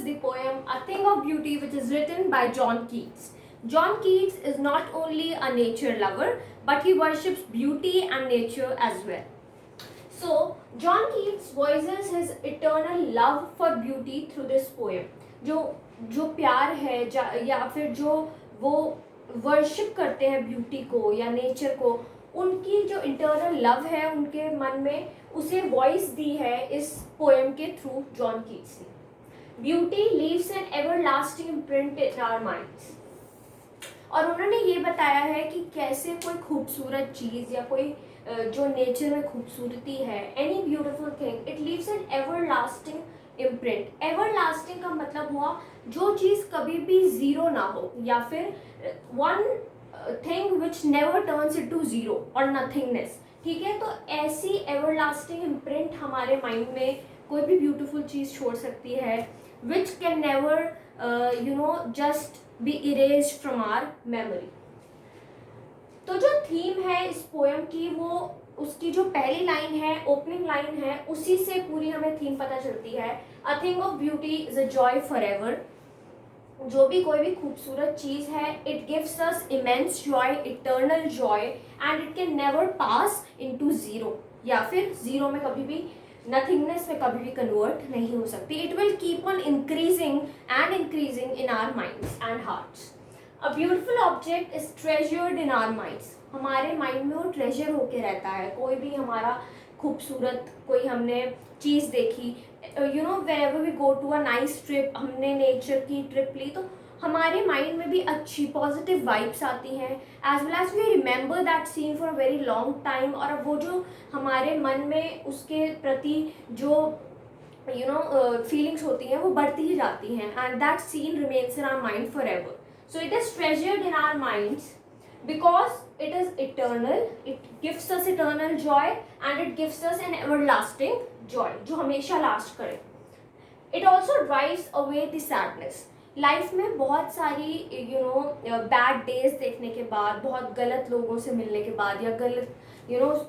the poem A Thing of Beauty, which is written by John Keats. John Keats is not only a nature lover, but he worships beauty and nature as well. So, John Keats voices his eternal love for beauty through this poem. जो प्यार है या फिर जो वो worship करते हैं beauty को या नेचर को, उनकी जो इंटरनल लव है उनके मन में, उसे वॉइस दी है इस पोएम के थ्रू जॉन कीट्स ने. Beauty leaves an everlasting imprint in our minds. और उन्होंने ये बताया है कि कैसे कोई खूबसूरत चीज़ या कोई जो नेचर में खूबसूरती है, any beautiful thing, it leaves an everlasting imprint. Everlasting का मतलब हुआ जो चीज़ कभी भी ज़ीरो ना हो, या फिर one thing which never turns into zero और नथिंगनेस. ठीक है, तो ऐसी एवरलास्टिंग इम्प्रिंट हमारे माइंड में कोई भी ब्यूटीफुल चीज़ छोड़ सकती है, which can never just be erased from our memory. तो जो थीम है इस पोएम की, वो उसकी जो पहली लाइन है, ओपनिंग लाइन है, उसी से पूरी हमें थीम पता चलती है. अ thing of beauty is a joy for ever. जो भी कोई भी खूबसूरत चीज़ है, it gives us immense Joy, eternal Joy, and it can never pass into zero, या फिर ज़ीरो में कभी भी, नथिंगनेस में कभी भी कन्वर्ट नहीं हो सकती. It will keep on increasing and increasing in our minds and hearts. A beautiful object is treasured in our minds. हमारे माइंड में वो ट्रेजर होके रहता है. कोई भी हमारा खूबसूरत कोई हमने चीज़ देखी, whenever we go to a nice trip, हमने नेचर की ट्रिप ली, तो हमारे माइंड में भी अच्छी पॉजिटिव वाइब्स आती हैं, as well as we remember that scene for a very long time. और वो जो हमारे मन में उसके प्रति जो फीलिंग्स होती हैं वो बढ़ती ही जाती हैं, and that scene remains in our mind forever. So it is treasured in our minds because it is eternal. It gives us eternal joy and it gives us an everlasting joy जो हमेशा last करे. It also drives away the sadness. Life में बहुत सारी bad days देखने के बाद, बहुत गलत लोगों से मिलने के बाद, या गलत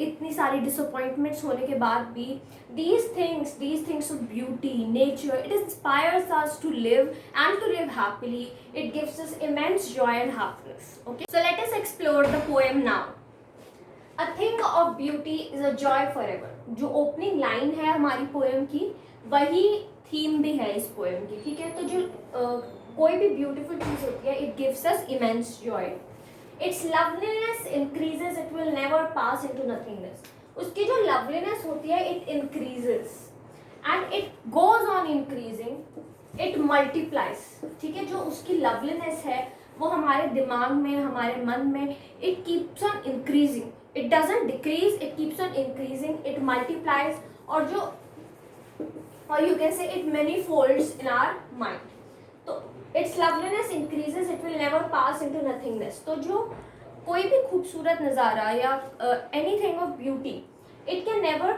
इतनी सारी डिसअपॉइंटमेंट्स होने के बाद भी, these things of beauty, nature, it inspires us to live and to live happily. It gives us immense joy and happiness. Okay, so let us explore the poem now. A thing of beauty is a joy forever. जो opening line है हमारी poem की, वही theme भी है इस poem की. ठीक है, तो जो कोई भी ब्यूटीफुल चीज़ होती है, it gives us immense Joy. It's loveliness increases, it will never pass into nothingness. उसकी जो लवलीनेस होती है, it increases and it goes on increasing, it multiplies. ठीक है, जो उसकी लवलीनेस है वो हमारे दिमाग में, हमारे मन में, it keeps on increasing. It doesn't decrease, it keeps on increasing, it multiplies, और you can say it manifolds in our mind. तो its loveliness increases, it will never pass into nothingness. तो जो कोई भी खूबसूरत नज़ारा या anything of beauty, it can never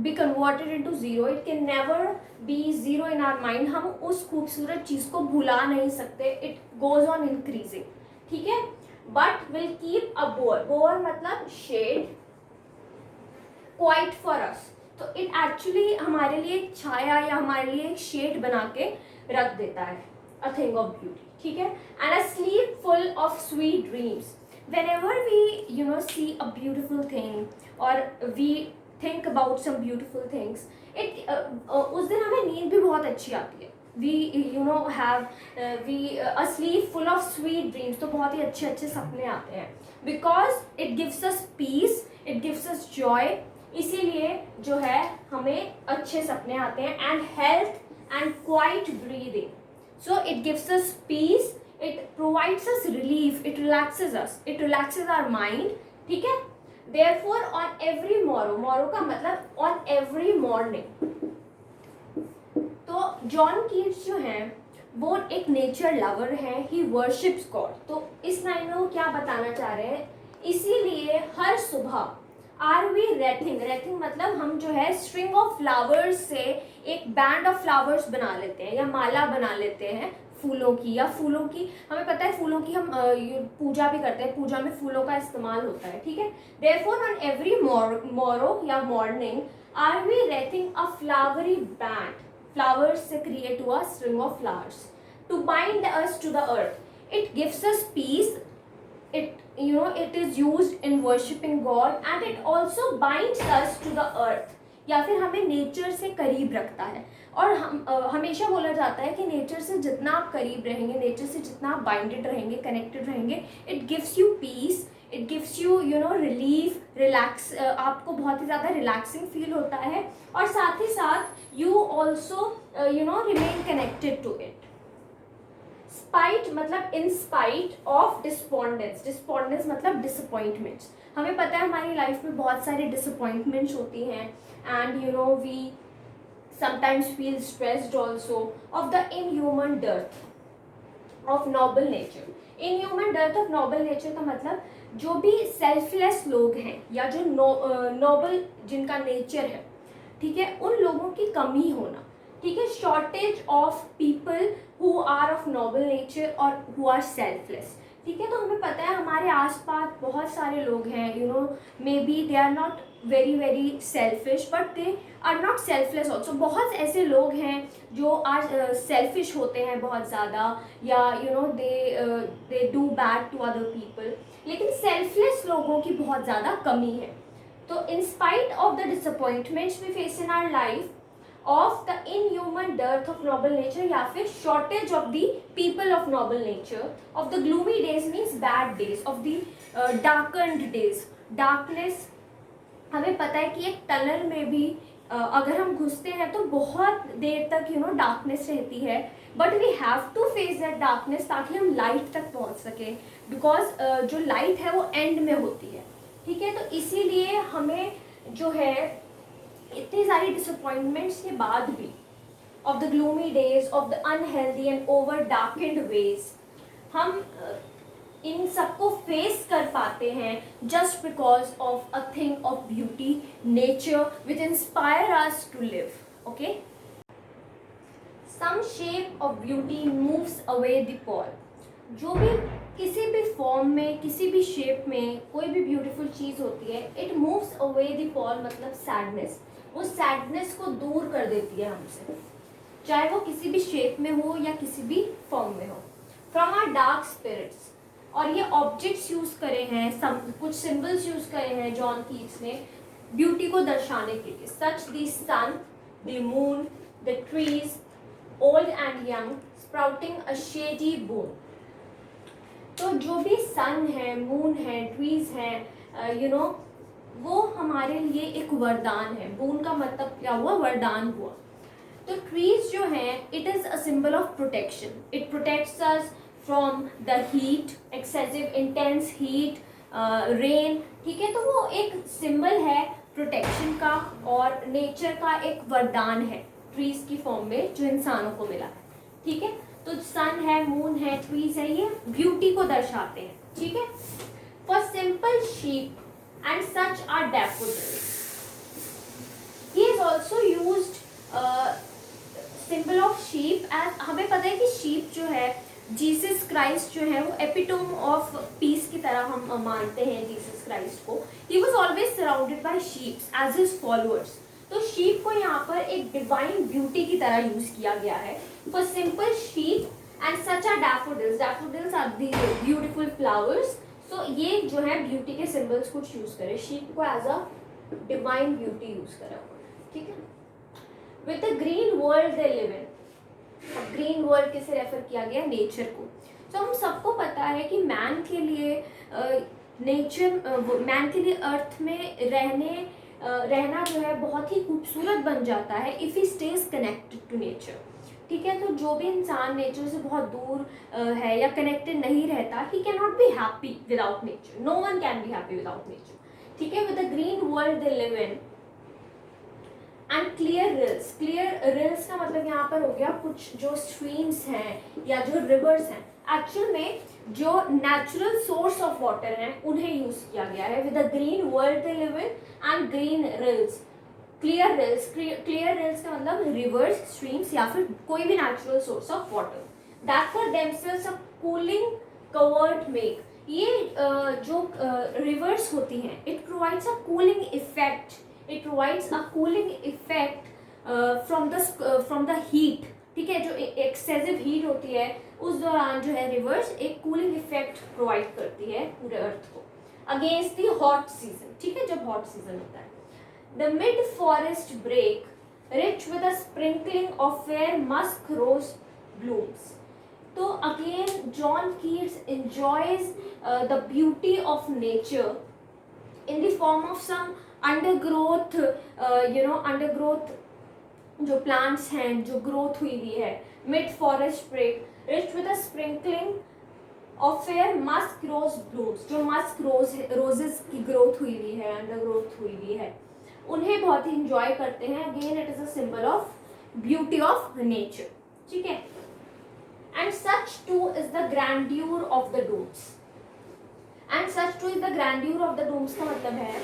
be converted into zero. It can never be zero in our mind. हम उस खूबसूरत चीज़ को भुला नहीं सकते. It goes on increasing. ठीक है, but will keep a bower मतलब shade quite for us. तो इट एक्चुअली हमारे लिए एक छाया या हमारे लिए एक शेड बना के रख देता है. अ थिंग ऑफ ब्यूटी. ठीक है, and a slip full of sweet dreams. whenever we see a beautiful thing or we think about some beautiful things, उस दिन हमें नींद भी बहुत अच्छी आती है. a sleep full of sweet dreams, तो बहुत ही अच्छे अच्छे सपने आते हैं, because it gives us peace, it gives us joy. इसीलिए जो है हमें अच्छे सपने आते हैं. And health and quiet breathing. So it gives us peace, it provides us relief, it relaxes us, it relaxes our mind. ठीक है, देयरफॉर ऑन एवरी मॉरो का मतलब ऑन एवरी मॉर्निंग. तो जॉन कीट्स जो हैं वो एक नेचर लवर हैं. He worships God. तो इस लाइन में वो क्या बताना चाह रहे हैं, इसीलिए हर सुबह आर वी रेथिंग मतलब हम जो है स्ट्रिंग ऑफ फ्लावर्स से एक बैंड ऑफ फ्लावर्स बना लेते हैं या माला बना लेते हैं फूलों की. या फूलों की हमें पता है, फूलों की हम पूजा भी करते हैं, पूजा में फूलों का इस्तेमाल होता है. ठीक है, देयरफॉर ऑन एवरी मॉरो या morning are we wreathing a flowery band. flowers से create हुआ string of flowers to bind us to the earth. It gives us peace. It is used in worshipping God and it also binds us to the earth, या फिर हमें nature से करीब रखता है. और हमेशा बोला जाता है कि नेचर से जितना आप करीब रहेंगे, नेचर से जितना आप बाइंडेड रहेंगे, कनेक्टेड रहेंगे, it gives you peace, it gives you relief, relax, आपको बहुत ही ज़्यादा रिलैक्सिंग फील होता है और साथ ही साथ you also remain connected to it. Spite मतलब in spite of despondence. Despondence मतलब डिसअपॉइंटमेंट्स. हमें पता है हमारी लाइफ में बहुत सारे डिसअपॉइंटमेंट्स होती हैं and we sometimes feel stressed also of the inhuman dearth of noble nature. Inhuman dearth of noble nature का मतलब जो भी सेल्फलेस लोग हैं या जो नोबल जिनका नेचर है, ठीक है, उन लोगों की कमी होना, ठीक है. Shortage of people who are of noble nature और हु आर सेल्फलेस, ठीक है. तो हमें पता है हमारे आसपास बहुत सारे लोग हैं, maybe they are not very very selfish but they are not selfless also. बहुत ऐसे लोग हैं जो आज सेल्फिश होते हैं बहुत ज़्यादा, या they do bad to other people, लेकिन सेल्फलेस लोगों की बहुत ज़्यादा कमी है. तो in spite of the disappointments we face in our life, of the inhuman dearth of noble nature या फिर shortage of the people of noble nature, of the gloomy days means bad days, of the darkened days. Darkness, हमें पता है कि एक tunnel में भी अगर हम घुसते हैं तो बहुत देर तक डार्कनेस रहती है, but we have to face that darkness ताकि हम लाइट तक पहुंच सकें, बिकॉज जो लाइट है वो एंड में होती है, ठीक है. तो इसीलिए हमें जो है इतनी सारी डिसअपॉइंटमेंट्स के बाद भी, of the gloomy days, of the unhealthy and over darkened ways, हम इन सबको फेस कर पाते हैं just because of a thing of beauty, nature which inspire us to live. Okay. Some shape of beauty moves away the pall. जो भी किसी भी फॉर्म में, किसी भी शेप में कोई भी ब्यूटीफुल चीज़ होती है, it moves away the Paul मतलब सैडनेस. वो सैडनेस को दूर कर देती है हमसे, चाहे वो किसी भी शेप में हो या किसी भी फॉर्म में हो. From our dark spirits. और ये ऑब्जेक्ट्स यूज करे हैं, कुछ सिंबल्स यूज करे हैं जॉन कीट्स ने ब्यूटी को दर्शाने के लिए. Such the sun, the moon, the trees, old and young, sprouting a shady boon. तो जो भी सन है, मून है, ट्रीज हैं, वो हमारे लिए एक वरदान है. बून का मतलब क्या हुआ? वरदान हुआ. तो ट्रीज जो हैं, it is a symbol of protection. It protects us from the heat, excessive intense heat, rain, ठीक है. तो वो एक सिंबल है प्रोटेक्शन का और नेचर का एक वरदान है ट्रीज की फॉर्म में जो इंसानों को मिला है, ठीक है. तो सन है, मून है, ट्रीज है, ये ब्यूटी को दर्शाते हैं, ठीक है. For simple sheep and such are daffodils. He is also used symbol of sheep as, हमें पता है कि sheep जो है, जीसस क्राइस्ट जो है वो एपिटोम ऑफ पीस की तरह हम मानते हैं जीसस क्राइस्ट को. He was always surrounded by sheep as his followers. तो sheep को यहाँ पर एक डिवाइन ब्यूटी की तरह यूज किया गया है. For simple sheep and such are daffodils. Daffodils are the beautiful flowers. तो ये जो है ब्यूटी के सिंबल्स कुछ यूज करें. शीप को as a divine beauty use करा, ठीक है. With the green world they live in. अब ग्रीन वर्ल्ड किसे रेफर किया गया? नेचर को. तो हम सबको पता है कि मैन के लिए मैन के लिए अर्थ में रहना जो है बहुत ही खूबसूरत बन जाता है if he stays connected to nature, ठीक है. तो जो भी इंसान नेचर से बहुत दूर है या कनेक्टेड नहीं रहता, he can not be happy without nature. No one can be happy without nature, ठीक है. With the green world they live in and clear rills. Clear rills का मतलब यहाँ पर हो गया कुछ जो स्ट्रीम्स हैं या जो रिवर्स हैं, एक्चुअल में जो नेचुरल सोर्स ऑफ वाटर हैं उन्हें यूज किया गया है. With the green world they live in and green reels. Clear rills का मतलब रिवर्स, स्ट्रीम्स या फिर कोई भी natural source of water that for themselves a cooling covered make. ये जो रिवर्स होती हैं, it provides a cooling effect. It provides a cooling effect from the heat, ठीक है, जो एक्सेसिव हीट होती है उस दौरान जो है रिवर्स एक कूलिंग इफेक्ट प्रोवाइड करती है पूरे अर्थ को अगेंस्ट दी हॉट सीजन, ठीक है, जब हॉट सीजन होता है. The mid forest brake rich with a sprinkling of fair musk rose blooms. तो again John Keats enjoys the beauty of nature in the form of some undergrowth, undergrowth जो plants हैं जो growth हुई हुई है. Mid forest brake rich with a sprinkling of fair musk rose blooms, जो musk roses की growth हुई हुई है, अंडर ग्रोथ हुई हुई है, उन्हें बहुत ही इंजॉय करते हैं. Again it is a symbol of beauty of nature, ठीक है. And such too is the grandeur of the dooms. And such too is the grandeur of the dooms का मतलब है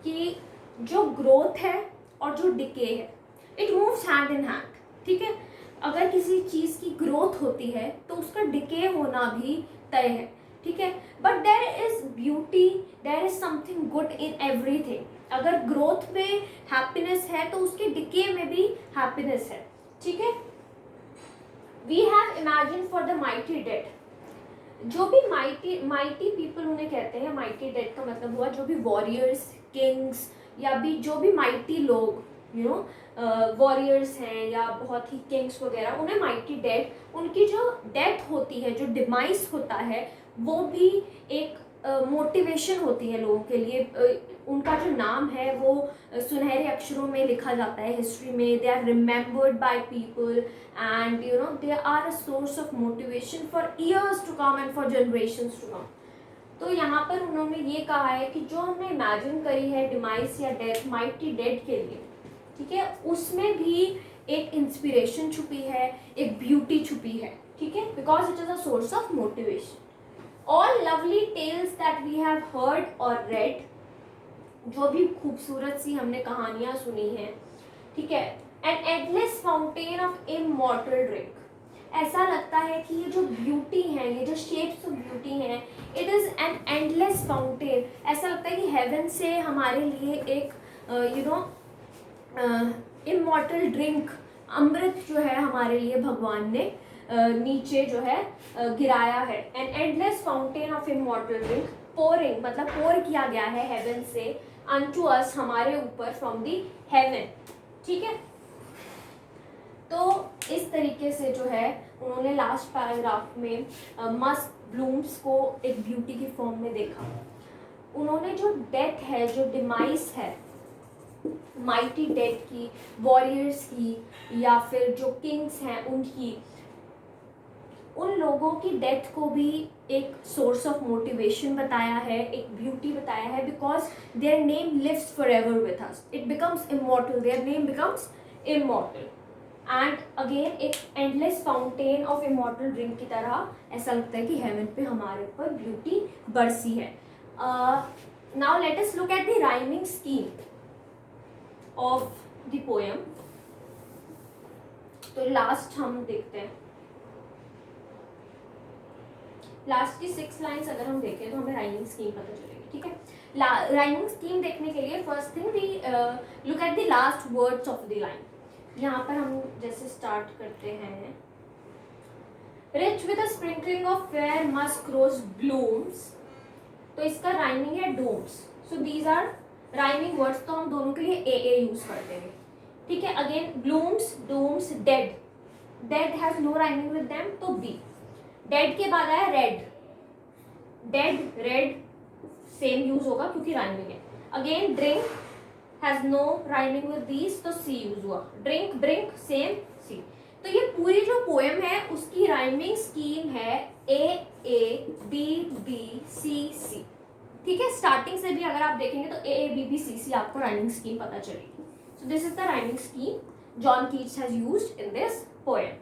कि जो ग्रोथ है और जो डिके है it moves hand in hand, ठीक है. अगर किसी चीज़ की ग्रोथ होती है तो उसका डिके होना भी तय है, ठीक है. But there is beauty, there is something good in everything. अगर ग्रोथ में हैप्पीनेस है तो उसके डिके में भी हैप्पीनेस है, ठीक है. We have imagine for the mighty dead. जो भी माइटी पीपल उन्हें कहते हैं, माइटी डेड का मतलब हुआ जो भी वॉरियर्स, किंग्स या भी जो भी माइटी लोग वॉरियर्स हैं या बहुत ही किंग्स वगैरह, उन्हें माइटी डेड, उनकी जो डेथ होती है, जो डिमाइस होता है, वो भी एक मोटिवेशन होती है लोगों के लिए. उनका जो नाम है वो सुनहरे अक्षरों में लिखा जाता है हिस्ट्री में. They are remembered by people and they are a source of motivation for years to come and for generations to come. तो यहाँ पर उन्होंने ये कहा है कि जो हमने इमेजिन करी है डिमाइस या डेथ माइटी डेड के लिए, ठीक है, उसमें भी एक इंस्पिरेशन छुपी है, एक ब्यूटी छुपी है, ठीक है, because it is a source of motivation. All lovely tales that we have heard or read, जो भी खूबसूरत सी हमने कहानियां सुनी हैं, ठीक है. An endless fountain of immortal drink. ऐसा लगता है कि ये जो ब्यूटी है, ये जो शेप्स ऑफ ब्यूटी हैं, it is an endless fountain. ऐसा लगता है कि हेवन से हमारे लिए एक इमॉर्टल ड्रिंक, अमृत जो है हमारे लिए भगवान ने नीचे जो है गिराया है. An endless fountain of immortal drink pouring, मतलब पोर किया गया है हेवन से अनटू अस, हमारे ऊपर, फ्रॉम दी हेवन, ठीक है. तो इस तरीके से जो है उन्होंने लास्ट पैराग्राफ में मस्क ब्लूम्स को एक ब्यूटी की फॉर्म में देखा. उन्होंने जो डेथ है, जो डिमाइस है माइटी डेड की, वॉरियर्स की या फिर जो किंग्स हैं उनकी, उन लोगों की डेथ को भी एक सोर्स ऑफ मोटिवेशन बताया है, एक ब्यूटी बताया है. Because their name lives for ever with us, it becomes immortal, their name becomes immortal. And again एक endless fountain of immortal drink की तरह ऐसा लगता है कि हेवन पे हमारे ऊपर ब्यूटी बरसी है. Now let us look at the rhyming scheme of the poem. तो लास्ट हम देखते हैं, लास्ट की 6 लाइन्स अगर हम देखें तो हमें राइमिंग स्कीम पता चलेगी, ठीक है. राइमिंग स्कीम देखने के लिए first thing we look at the last words of the line. यहाँ पर हम जैसे स्टार्ट करते हैं, rich with a sprinkling of fair musk rose blooms, तो इसका राइमिंग है dooms. So these are rhyming words, तो हम दोनों के लिए ए यूज कर देंगे, ठीक है. Again blooms, dooms, dead, dead has no rhyming with them, तो बी. डेड के बाद आया read, dead read same use होगा क्योंकि राइमिंग है. Again drink has no rhyming with these, तो सी यूज हुआ. Drink brink same C. तो ये पूरी जो पोएम है उसकी राइमिंग स्कीम है ए बी बी सी सी, ठीक है. स्टार्टिंग से भी अगर आप देखेंगे तो ए बी बी सी सी आपको राइमिंग स्कीम पता चलेगी. So this is the rhyming scheme John Keats has used in this poem.